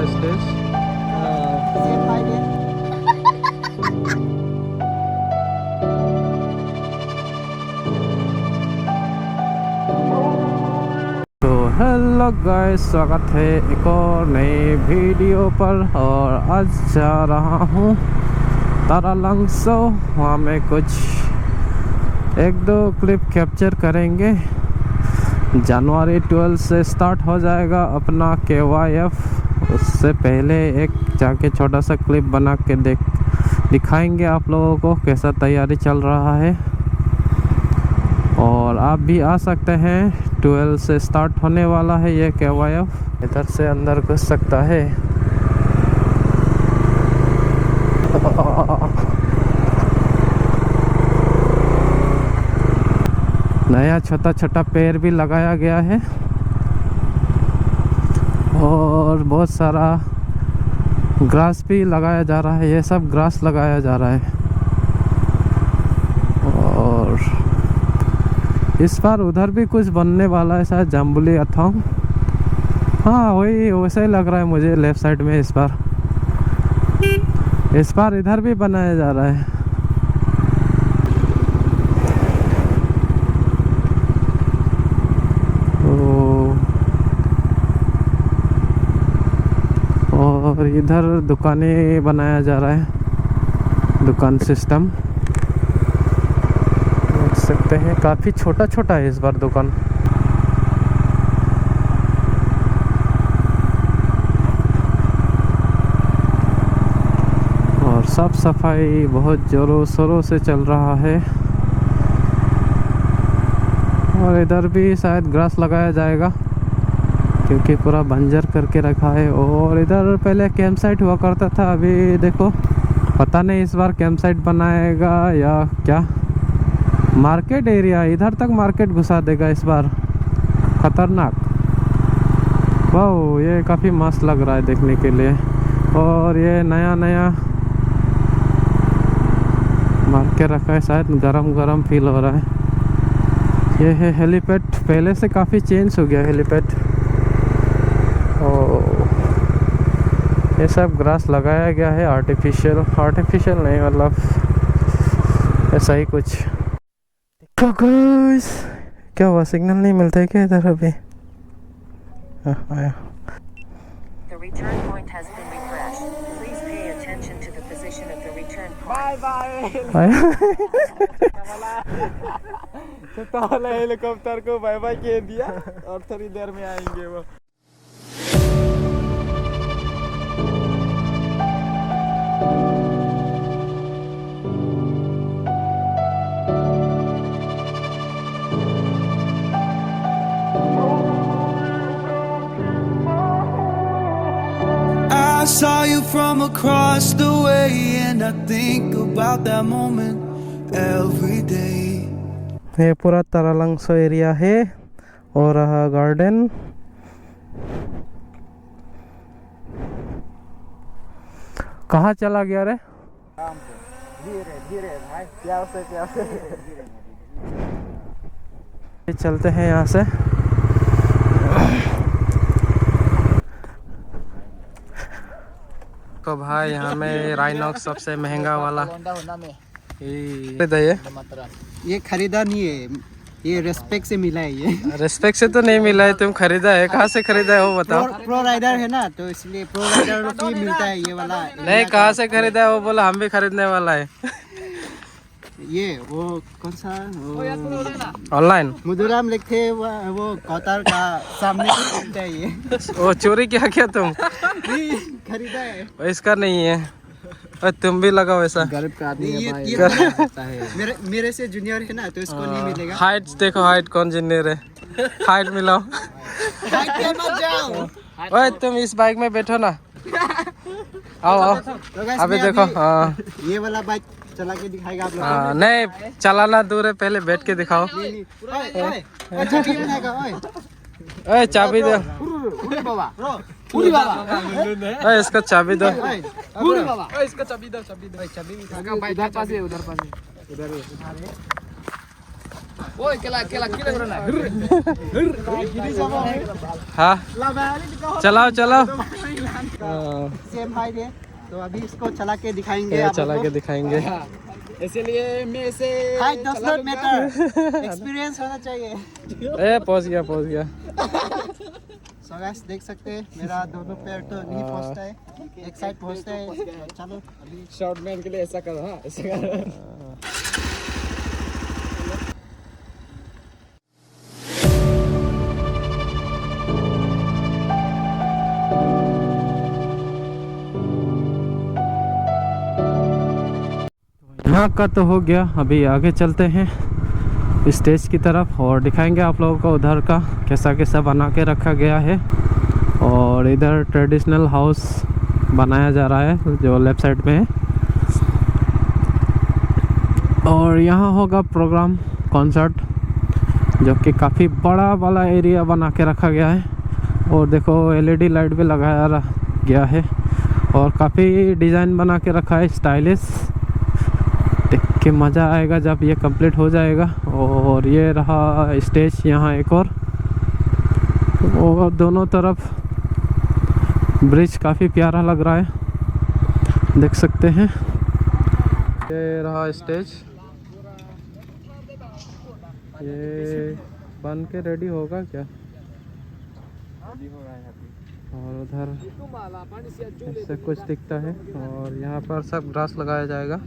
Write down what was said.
Stage. तो hello guys, स्वागत है एक और नई वीडियो पर। और आज जा रहा हूँ तारालंगसो। वहाँ में कुछ एक दो क्लिप कैप्चर करेंगे। जनवरी 12 से स्टार्ट हो जाएगा अपना KYF। उससे पहले एक जाके छोटा सा क्लिप बना के दिखाएंगे आप लोगों को कैसा तैयारी चल रहा है। और आप भी आ सकते हैं, 12 से स्टार्ट होने वाला है ये KYF। इधर से अंदर घुस सकता है। नया छोटा छोटा पेड़ भी लगाया गया है और बहुत सारा ग्रास भी लगाया जा रहा है। ये सब ग्रास लगाया जा रहा है। और इस बार उधर भी कुछ बनने वाला है, शायद जाम्बुली अथांग। हाँ, वही वैसा ही लग रहा है मुझे लेफ्ट साइड में। इस बार इधर भी बनाया जा रहा है। और इधर दुकानें बनाया जा रहा है, दुकान सिस्टम देख सकते हैं। काफ़ी छोटा छोटा है इस बार दुकान। और साफ सफाई बहुत जोरों शोरों से चल रहा है। और इधर भी शायद ग्रास लगाया जाएगा क्योंकि पूरा बंजर करके रखा है। और इधर पहले कैंप साइट हुआ करता था, अभी देखो पता नहीं इस बार कैंप साइट बनाएगा या क्या। मार्केट एरिया, इधर तक मार्केट घुसा देगा इस बार। खतरनाक। वाह, ये काफ़ी मस्त लग रहा है देखने के लिए। और ये नया नया मार के रखा है, शायद गरम गरम फील हो रहा है। ये है हेलीपैड, पहले से काफ़ी चेंज हो गया हेलीपैड। ये सब ग्रास लगाया गया है, आर्टिफिशियल नहीं, मतलब ऐसा ही कुछ। तो गाइस, क्या हुआ, सिग्नल नहीं मिलता है क्या इधर अभी? आया। हेलीकॉप्टर को बाय बाय कह दिया और थोड़ी देर में आएंगे वो। I saw you from across the way and I think about that moment every day. ये पूरा तारालंगसो एरिया है और गार्डन। कहाँ चला गया रे? धीरे धीरे भाई, प्यार से चलते हैं यहाँ से। तो भाई यहाँ में राइनॉक्स सबसे महंगा वाला ये खरीदा नहीं है, ये रेस्पेक्ट से मिला है। ये रेस्पेक्ट से तो नहीं मिला है, तुम खरीदा है। कहाँ से खरीदा है वो बताओ। प्रो राइडर है ना, तो इसलिए प्रो राइडर को ही मिलता है ये वाला। नहीं, कहाँ से खरीदा है वो बोला, हम भी खरीदने वाला है। ये वो कौन सा ऑनलाइन मुदुराम लिखे वो कतार का सामने मिलता है ये। वो चोरी क्या तुम? खरीदा है, इसका नहीं है। और तुम भी लगाओ ऐसा। गरीब का आदमी है भाई। मेरे से जूनियर है ना, तो इसको नहीं मिलेगा। हाइट देखो, हाइट कौन जूनियर है, हाइट मिलाओ। हाइट पे मत जाओ। ओए तुम इस बाइक में बैठो ना, आओ। तो guys, अभी मैं देखो। हाँ, ये वाला बाइक चला के दिखाएगा आप लोग। हाँ, नहीं चलाना दूर है, पहले बैठ के दिखाओ। अच्छा ठीक है। ओए चाबी दो। ओए इसका चाबी दो। इसका चाबी दो, चाबी उधर पास है, उधर पास है, उधर। ओए केला किले ना। हाँ चलाओ। सेम हाइट है, तो अभी इसको चला के दिखाएंगे ये आप चला लोगों के को। दिखाएंगे। इसलिए मैं इसे height does not matter, experience होना चाहिए। ए पहुंच गया। सो गाइस देख सकते हैं मेरा दोनों पैर तो नहीं पहुंचता है, एक साइड पहुंचता है। चलो अभी शॉर्ट मैन के लिए ऐसा करो। हाँ ऐसा करो। यहाँ का तो हो गया, अभी आगे चलते हैं स्टेज की तरफ और दिखाएंगे आप लोगों को उधर का कैसा कैसा बना के रखा गया है। और इधर ट्रेडिशनल हाउस बनाया जा रहा है जो लेफ्ट साइड में है। और यहाँ होगा प्रोग्राम कॉन्सर्ट, जो कि काफ़ी बड़ा वाला एरिया बना के रखा गया है। और देखो LED लाइट भी लगाया गया है और काफ़ी डिज़ाइन बना के रखा है, स्टाइलिश। देख के मज़ा आएगा जब ये कंप्लीट हो जाएगा। और ये रहा स्टेज, यहाँ एक और दोनों तरफ ब्रिज काफ़ी प्यारा लग रहा है, देख सकते हैं। ये रहा स्टेज, ये बन के रेडी होगा क्या? और उधर ऐसे कुछ दिखता है। और यहाँ पर सब ग्रास लगाया जाएगा।